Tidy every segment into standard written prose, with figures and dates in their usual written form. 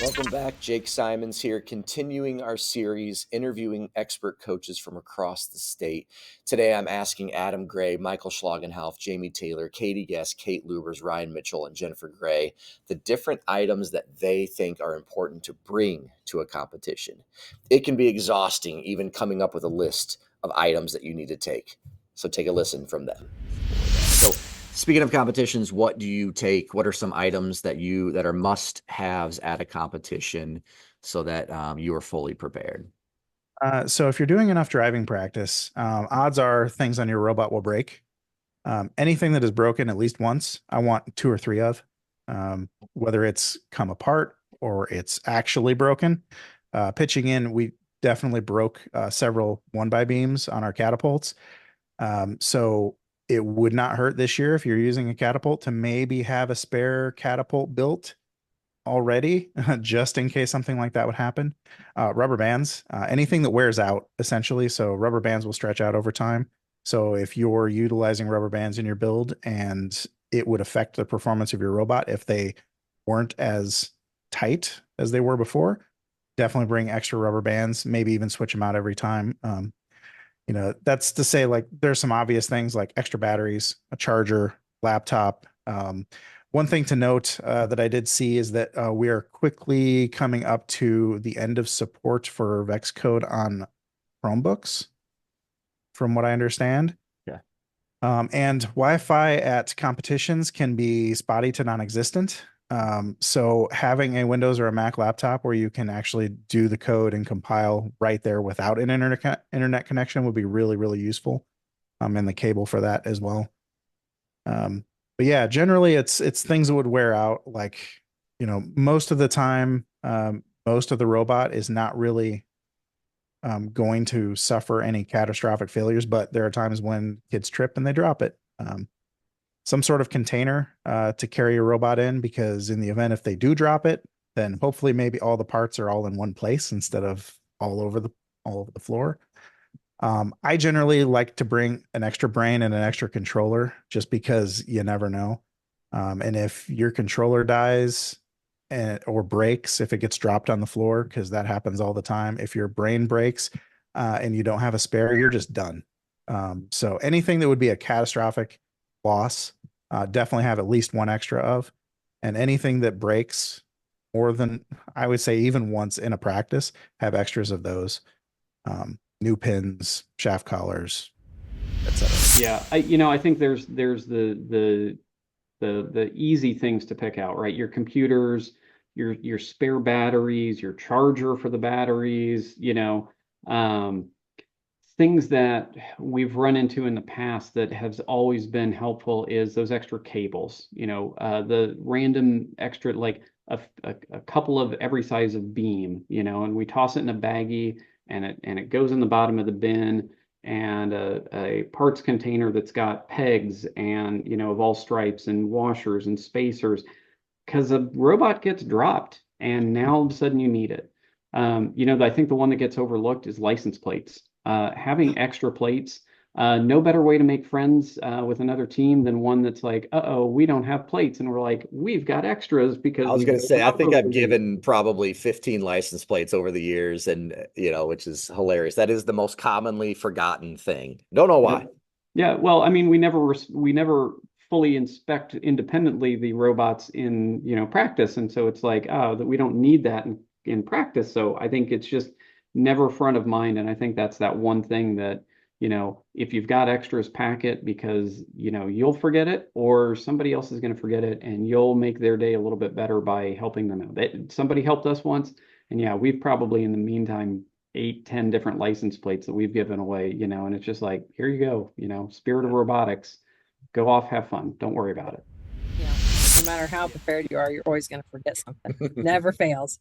Welcome back. Jake Simons here, continuing our series interviewing expert coaches from across the state. Today I'm asking Adam Gray, Michael Schlagenhalf, Jamie Taylor, Katie Guest, Kate Lubers, Ryan Mitchell, and Jennifer Gray the different items that they think are important to bring to a competition. It can be exhausting even coming up with a list of items that you need to take. So take a listen from them. So speaking of competitions, what do you take? What are some items that are must-haves at a competition so that you are fully prepared? So if you're doing enough driving practice, odds are things on your robot will break. Anything that is broken at least once, I want two or three of, whether it's come apart or it's actually broken. Pitching in, we definitely broke several one-by beams on our catapults. So it would not hurt this year if you're using a catapult to maybe have a spare catapult built already, just in case something like that would happen. Rubber bands, anything that wears out, essentially. So rubber bands will stretch out over time. So if you're utilizing rubber bands in your build and it would affect the performance of your robot if they weren't as tight as they were before, definitely bring extra rubber bands, maybe even switch them out every time. That's to say, like, there's some obvious things like extra batteries, a charger, laptop. One thing to note that I did see is that we are quickly coming up to the end of support for VEX Code on Chromebooks, from what I understand. Yeah. And Wi-Fi at competitions can be spotty to non-existent. So having a Windows or a Mac laptop where you can actually do the code and compile right there without an internet connection would be really, really useful. And the cable for that as well. But yeah, generally it's things that would wear out. Like, most of the time, most of the robot is not really going to suffer any catastrophic failures, but there are times when kids trip and they drop it. Some sort of container to carry a robot in, because in the event if they do drop it, then hopefully maybe all the parts are all in one place instead of all over the floor. I generally like to bring an extra brain and an extra controller just because you never know. And if your controller dies or breaks, if it gets dropped on the floor, because that happens all the time, if your brain breaks and you don't have a spare, you're just done. So anything that would be a catastrophic loss, definitely have at least one extra of. And anything that breaks more than, I would say, even once in a practice, have extras of those. New pins, shaft collars, etc. Yeah, I think there's the easy things to pick out, right? Your computers, your spare batteries, your charger for the batteries, things that we've run into in the past that has always been helpful is those extra cables, the random extra, like a couple of every size of beam, and we toss it in a baggie and it goes in the bottom of the bin, and a parts container that's got pegs and, of all stripes and washers and spacers, because a robot gets dropped and now all of a sudden you need it. I think the one that gets overlooked is license plates. Having extra plates, no better way to make friends with another team than one that's like, uh-oh, we don't have plates. And we're like, we've got extras because I was going to say, I think I've given probably 15 license plates over the years, and which is hilarious. That is the most commonly forgotten thing. Don't know why. Yeah, well, I mean, we never fully inspect independently the robots in, practice, and so it's like, oh, that we don't need that in practice. So I think it's just never front of mind, and I think that's that one thing that, if you've got extras, pack it, because you'll forget it or somebody else is going to forget it, and you'll make their day a little bit better by helping them out. Somebody helped us once, and yeah, we've probably in the meantime 8, 10 different license plates that we've given away, and it's just like, here you go, spirit of robotics, go off, have fun, don't worry about it. Yeah, no matter how prepared you are, you're always going to forget something. Never fails.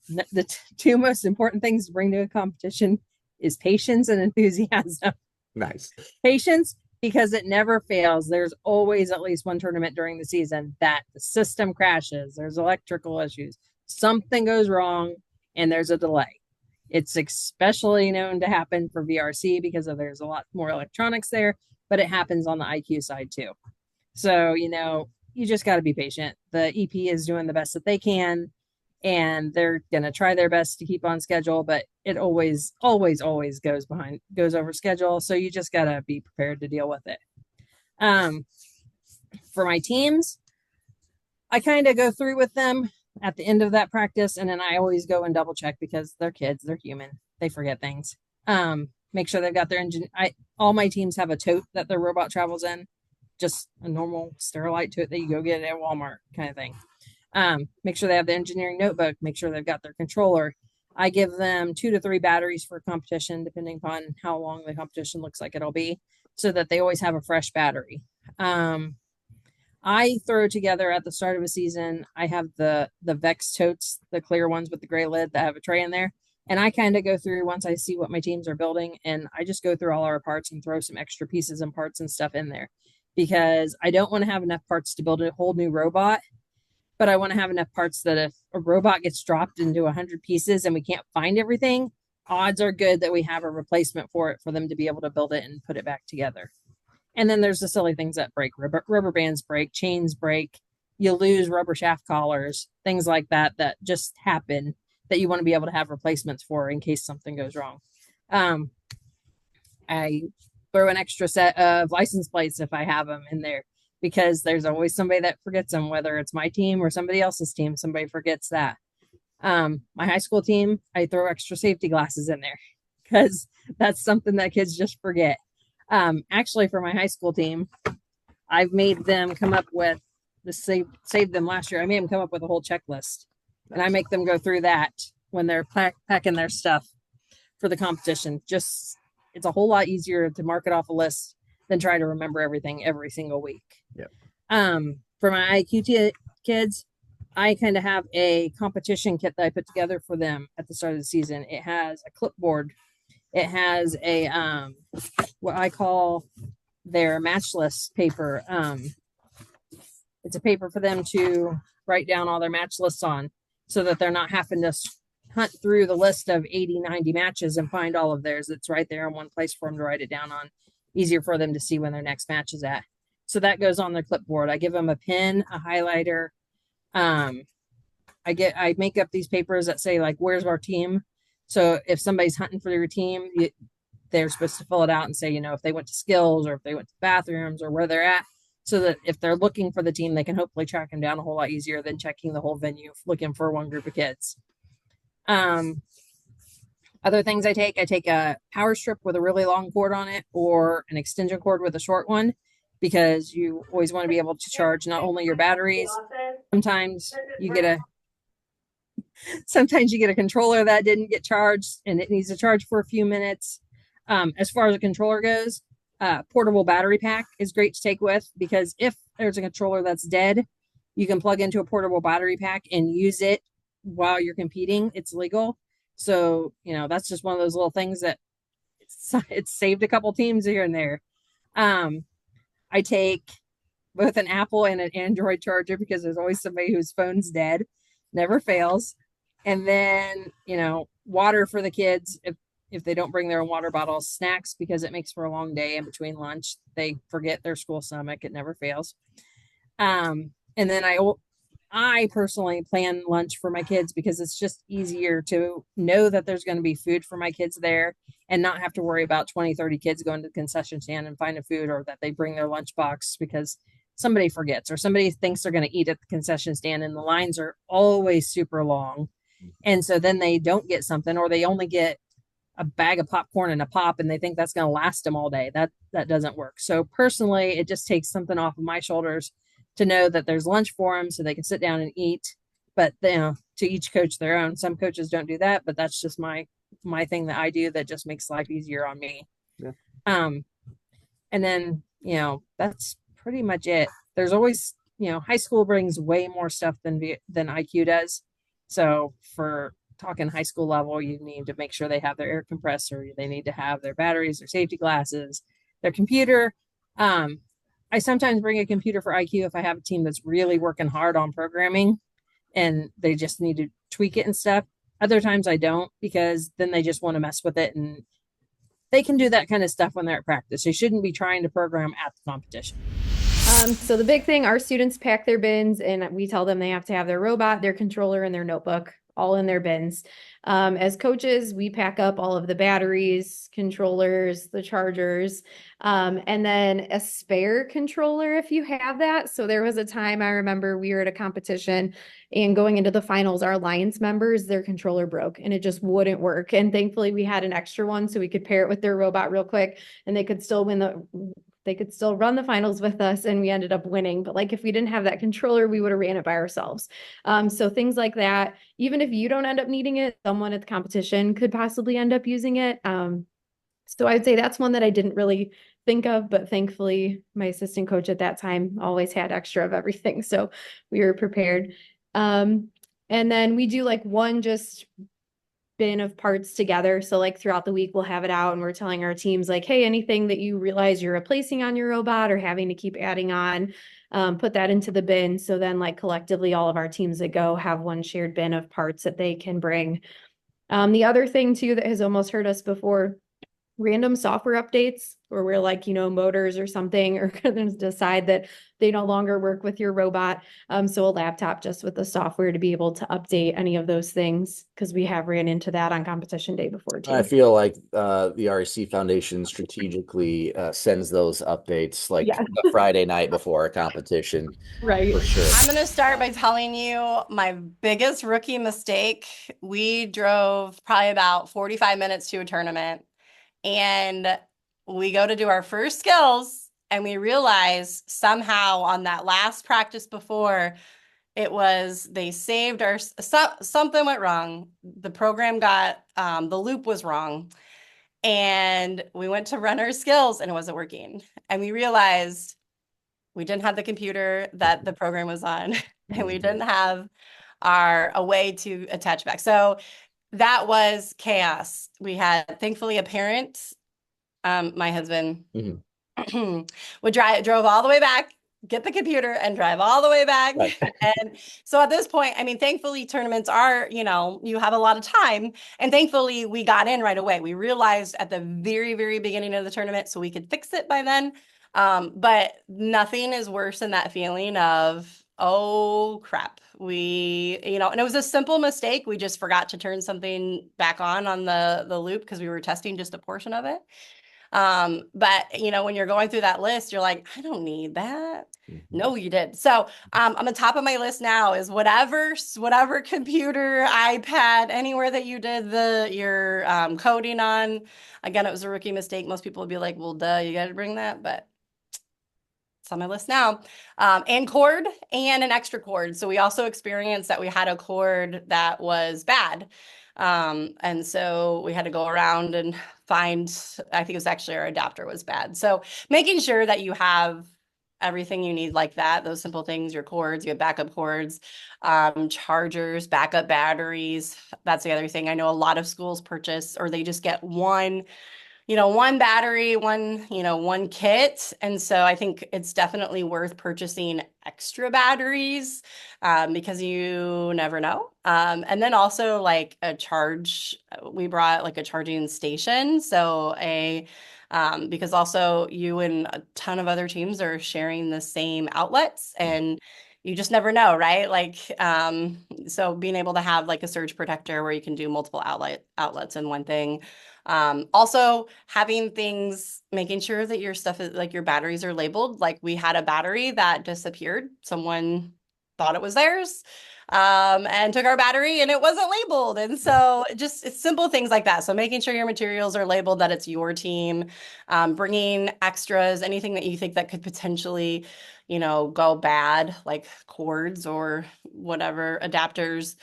The two most important things to bring to a competition is patience and enthusiasm. Nice. Patience, because it never fails. There's always at least one tournament during the season that the system crashes, there's electrical issues, something goes wrong, and there's a delay. It's especially known to happen for VRC because there's a lot more electronics there, but it happens on the IQ side too. So, you just got to be patient. The EP is doing the best that they can, and they're going to try their best to keep on schedule, but it always goes over schedule. So you just got to be prepared to deal with it. For my teams, I kind of go through with them at the end of that practice, and then I always go and double check because they're kids, they're human, they forget things. Make sure they've got their engine. All my teams have a tote that their robot travels in, just a normal Sterilite tote that you go get at Walmart kind of thing. Make sure they have the engineering notebook, make sure they've got their controller. I give them 2 to 3 batteries for competition, depending upon how long the competition looks like it'll be, so that they always have a fresh battery. I throw together at the start of a season, I have the Vex totes, the clear ones with the gray lid that have a tray in there. And I kind of go through once I see what my teams are building, and I just go through all our parts and throw some extra pieces and parts and stuff in there, because I don't want to have enough parts to build a whole new robot, but I want to have enough parts that if a robot gets dropped into 100 pieces and we can't find everything, odds are good that we have a replacement for it for them to be able to build it and put it back together. And then there's the silly things that break. Rubber bands break, chains break, you lose rubber shaft collars, things like that that just happen that you want to be able to have replacements for in case something goes wrong. I throw an extra set of license plates if I have them in there, because there's always somebody that forgets them, whether it's my team or somebody else's team, somebody forgets that. My high school team, I throw extra safety glasses in there because that's something that kids just forget. Actually, for my high school team, I've made them come up with saved them last year. I made them come up with a whole checklist, and I make them go through that when they're packing their stuff for the competition. Just, it's a whole lot easier to mark it off a list than try to remember everything every single week. Yep. For my IQ kids, I kind of have a competition kit that I put together for them at the start of the season. It has a clipboard. It has a what I call their match list paper. It's a paper for them to write down all their match lists on, so that they're not having to hunt through the list of 80, 90 matches and find all of theirs. It's right there in one place for them to write it down on. Easier for them to see when their next match is at. So that goes on their clipboard. I give them a pen, a highlighter. I make up these papers that say, like, where's our team? So if somebody's hunting for your team, they're supposed to fill it out and say, if they went to skills or if they went to bathrooms or where they're at, so that if they're looking for the team, they can hopefully track them down a whole lot easier than checking the whole venue looking for one group of kids. Other things I take a power strip with a really long cord on it, or an extension cord with a short one, because you always want to be able to charge not only your batteries. Sometimes you get a controller that didn't get charged and it needs to charge for a few minutes. As far as a controller goes, portable battery pack is great to take with, because if there's a controller that's dead, you can plug into a portable battery pack and use it while you're competing. It's legal. So, that's just one of those little things that it's saved a couple teams here and there. I take both an Apple and an Android charger, because there's always somebody whose phone's dead, never fails. And then, water for the kids if they don't bring their own water bottles, snacks, because it makes for a long day in between lunch. They forget their school stomach. It never fails. And then I personally plan lunch for my kids, because it's just easier to know that there's going to be food for my kids there and not have to worry about 20, 30 kids going to the concession stand and finding food, or that they bring their lunchbox because somebody forgets or somebody thinks they're going to eat at the concession stand, and the lines are always super long. And so then they don't get something, or they only get a bag of popcorn and a pop, and they think that's going to last them all day. That doesn't work. So personally, it just takes something off of my shoulders to know that there's lunch for them so they can sit down and eat. But to each coach their own. Some coaches don't do that, but that's just my thing that I do that just makes life easier on me. Yeah. And then, that's pretty much it. There's always, high school brings way more stuff than IQ does. So for talking high school level, you need to make sure they have their air compressor. They need to have their batteries, their safety glasses, their computer. I sometimes bring a computer for IQ if I have a team that's really working hard on programming and they just need to tweak it and stuff. Other times I don't, because then they just want to mess with it, and they can do that kind of stuff when they're at practice. They shouldn't be trying to program at the competition. So the big thing, our students pack their bins and we tell them they have to have their robot, their controller, and their notebook all in their bins. As coaches, we pack up all of the batteries, controllers, the chargers, and then a spare controller if you have that. So there was a time I remember we were at a competition and going into the finals, our alliance members, their controller broke and it just wouldn't work. And thankfully we had an extra one so we could pair it with their robot real quick and they could still run the finals with us and we ended up winning. But like if we didn't have that controller, we would have ran it by ourselves. So things like that, even if you don't end up needing it, someone at the competition could possibly end up using it. So I'd say that's one that I didn't really think of, but thankfully my assistant coach at that time always had extra of everything. So we were prepared. And then we do like one just bin of parts together. So like throughout the week, we'll have it out and we're telling our teams like, hey, anything that you realize you're replacing on your robot or having to keep adding on, put that into the bin. So then like collectively, all of our teams that go have one shared bin of parts that they can bring. The other thing too that has almost hurt us before, random software updates where we're like, motors or something are going to decide that they no longer work with your robot. So a laptop just with the software to be able to update any of those things because we have ran into that on competition day before too. I feel like the REC Foundation strategically sends those updates like Yeah. the Friday night before a competition. Right. For sure. I'm going to start by telling you my biggest rookie mistake. We drove probably about 45 minutes to a tournament and we go to do our first skills and we realize somehow on that last practice before they saved something went wrong. The program got, the loop was wrong. And we went to run our skills and it wasn't working. And we realized we didn't have the computer that the program was on and we didn't have a way to attach back. So that was chaos. We had thankfully a parent, my husband drove all the way back, get the computer and drive all the way back. Right. And so at this point, I mean, thankfully tournaments are, you have a lot of time and thankfully we got in right away. We realized at the very, very beginning of the tournament so we could fix it by then. But nothing is worse than that feeling of, oh crap, and it was a simple mistake. We just forgot to turn something back on the loop because we were testing just a portion of it. But when you're going through that list, you're like, I don't need that. No, you did. So on the top of my list now is whatever computer, iPad, anywhere that you did your coding on. Again, it was a rookie mistake. Most people would be like, well, duh, you got to bring that. But it's on my list now. And cord and an extra cord. So we also experienced that we had a cord that was bad. And so we had to go around and find, I think it was actually our adapter was bad. So making sure that you have everything you need like that, those simple things, your cords, you have backup cords, chargers, backup batteries. That's the other thing. I know a lot of schools purchase, or they just get one battery, one kit. And so I think it's definitely worth purchasing extra batteries because you never know. And then also like we brought like a charging station. So because also you and a ton of other teams are sharing the same outlets and you just never know, right? Like, so being able to have like a surge protector where you can do multiple outlets in one thing. Also having things, making sure that your stuff is like your batteries are labeled. Like we had a battery that disappeared. Someone thought it was theirs, and took our battery and it wasn't labeled. And so it's simple things like that. So making sure your materials are labeled, that it's your team, bringing extras, anything that you think that could potentially, go bad, like cords or whatever, adapters,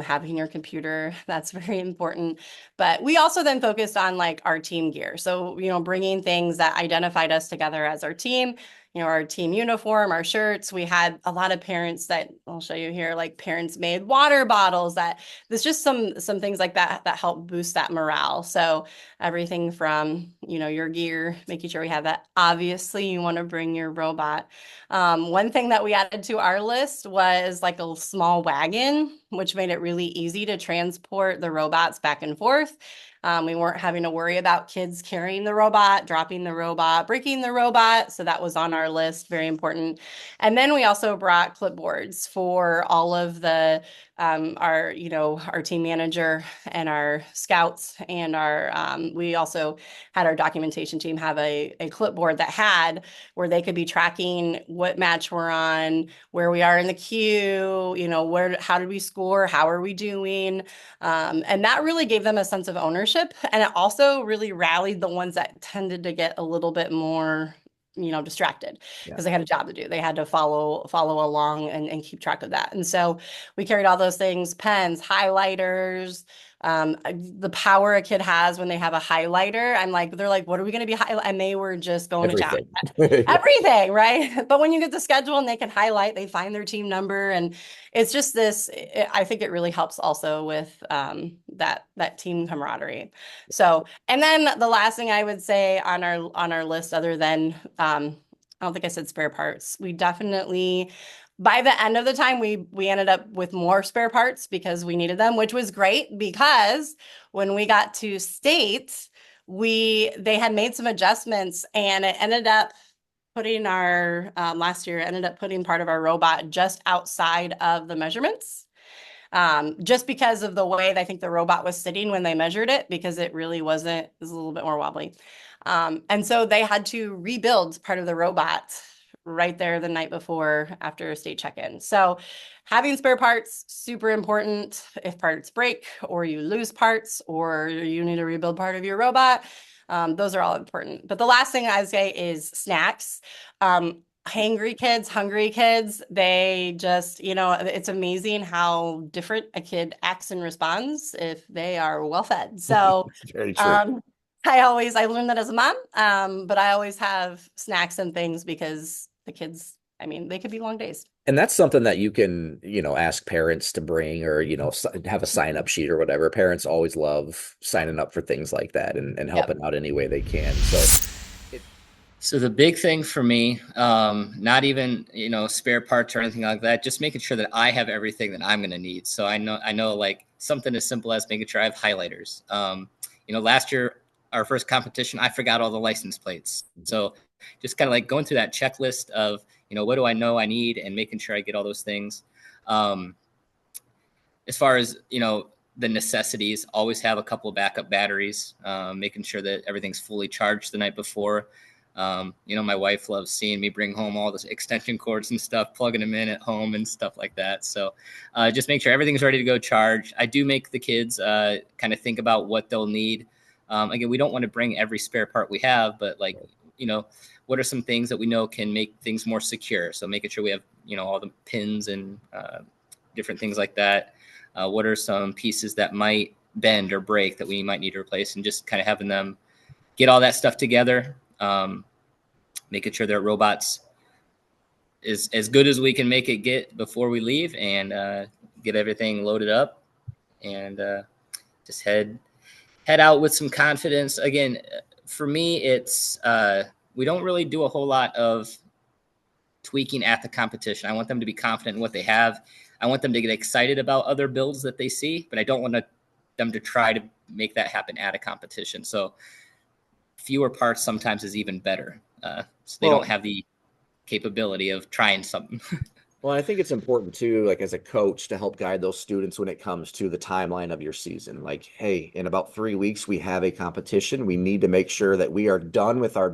having your computer, that's very important. But we also then focused on like our team gear. So, bringing things that identified us together as our team, our team uniform, our shirts. We had a lot of parents that I'll show you here, like parents made water bottles. There's just some things like that help boost that morale. So everything from, your gear, making sure we have that. Obviously, you want to bring your robot. One thing that we added to our list was like a small wagon, which made it really easy to transport the robots back and forth. We weren't having to worry about kids carrying the robot, dropping the robot, breaking the robot. So that was on our list, very important. And then we also brought clipboards for all of the our team manager and our scouts, and we also had our documentation team have a clipboard that had where they could be tracking what match we're on, where we are in the queue, how did we score, how are we doing, and that really gave them a sense of ownership, and it also really rallied the ones that tended to get a little bit more distracted because they had a job to do. They had to follow along and keep track of that. And so we carried all those things, pens, highlighters, the power a kid has when they have a highlighter. They're like, what are we going to be highlight? And they were just going to town. Everything, right? But when you get the schedule and they can highlight, they find their team number, and it's just I think it really helps also with that team camaraderie. So, and then the last thing I would say on our list, other than I don't think I said spare parts, we definitely, by the end of the time, we ended up with more spare parts because we needed them, which was great, because when we got to state, they had made some adjustments, and it ended up putting last year ended up putting part of our robot just outside of the measurements. Just because of the way I think the robot was sitting when they measured it, because it really wasn't, it was a little bit more wobbly. And so they had to rebuild part of the robot right there the night before after a state check-in. So having spare parts, super important. If parts break or you lose parts or you need to rebuild part of your robot, those are all important. But the last thing I'd say is snacks. Hungry kids, they just, it's amazing how different a kid acts and responds if they are well fed. So very true. I learned that as a mom, but I always have snacks and things because the kids, they could be long days. And that's something that you can, ask parents to bring, or, have a sign up sheet or whatever. Parents always love signing up for things like that and helping out any way they can. So the big thing for me, not even, spare parts or anything like that, just making sure that I have everything that I'm going to need. So I know like something as simple as making sure I have highlighters. Last year, our first competition, I forgot all the license plates. So just kind of like going through that checklist of, what do I know I need, and making sure I get all those things. As far as, the necessities, always have a couple of backup batteries, making sure that everything's fully charged the night before. My wife loves seeing me bring home all the extension cords and stuff, plugging them in at home and stuff like that. So just make sure everything's ready to go charge. I do make the kids kind of think about what they'll need. Again, we don't want to bring every spare part we have, but what are some things that we know can make things more secure? So making sure we have, all the pins and different things like that. What are some pieces that might bend or break that we might need to replace, and just kind of having them get all that stuff together. Making sure their robots is as good as we can make it get before we leave, and get everything loaded up, and just head out with some confidence. Again, for me, it's we don't really do a whole lot of tweaking at the competition. I want them to be confident in what they have. I want them to get excited about other builds that they see, but I don't want them to try to make that happen at a competition. So fewer parts sometimes is even better. So they don't have the capability of trying something. Well, I think it's important too, like as a coach, to help guide those students when it comes to the timeline of your season. Like, hey, in about 3 weeks, we have a competition. We need to make sure that we are done with our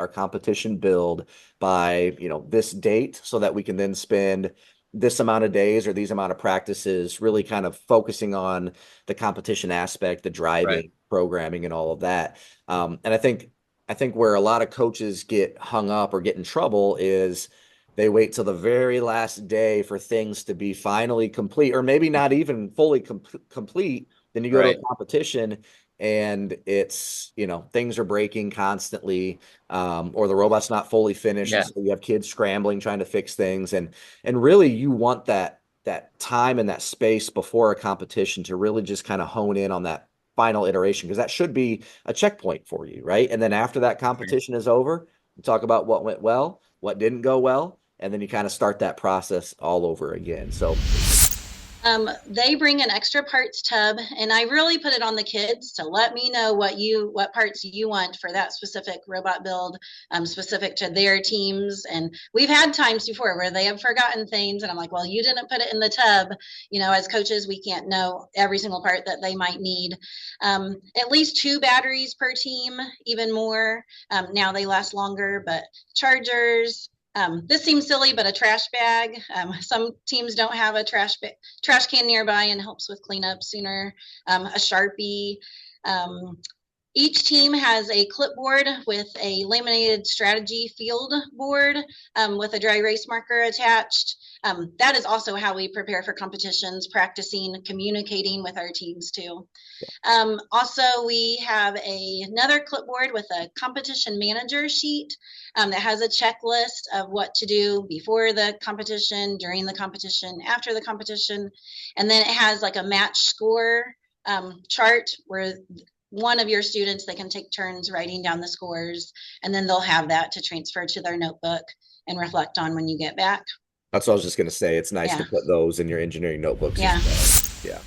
competition build by, this date, so that we can then spend this amount of days or these amount of practices really kind of focusing on the competition aspect, the driving, right, programming, and all of that. And I think where a lot of coaches get hung up or get in trouble is they wait till the very last day for things to be finally complete, or maybe not even fully complete. Then you go to a competition and it's, things are breaking constantly, or the robot's not fully finished. Yeah. So you have kids scrambling, trying to fix things. And really you want that time and that space before a competition to really just kind of hone in on that final iteration, because that should be a checkpoint for you, right? And then after that competition is over, you talk about what went well, what didn't go well, and then you kind of start that process all over again. So They bring an extra parts tub, and I really put it on the kids to let me know what parts you want for that specific robot build, specific to their teams. And we've had times before where they have forgotten things, and I'm like, well, you didn't put it in the tub. As coaches, we can't know every single part that they might need. At least 2 batteries per team, even more. Now they last longer, but chargers. This seems silly, but a trash bag. Some teams don't have a trash can nearby and helps with cleanup sooner. A Sharpie. Each team has a clipboard with a laminated strategy field board with a dry erase marker attached. That is also how we prepare for competitions, practicing, communicating with our teams too. Also, we have another clipboard with a competition manager sheet that has a checklist of what to do before the competition, during the competition, after the competition. And then it has like a match score chart where one of your students, they can take turns writing down the scores, and then they'll have that to transfer to their notebook and reflect on when you get back. That's what I was just going to say. It's nice to put those in your engineering notebooks. Yeah. As well. Yeah.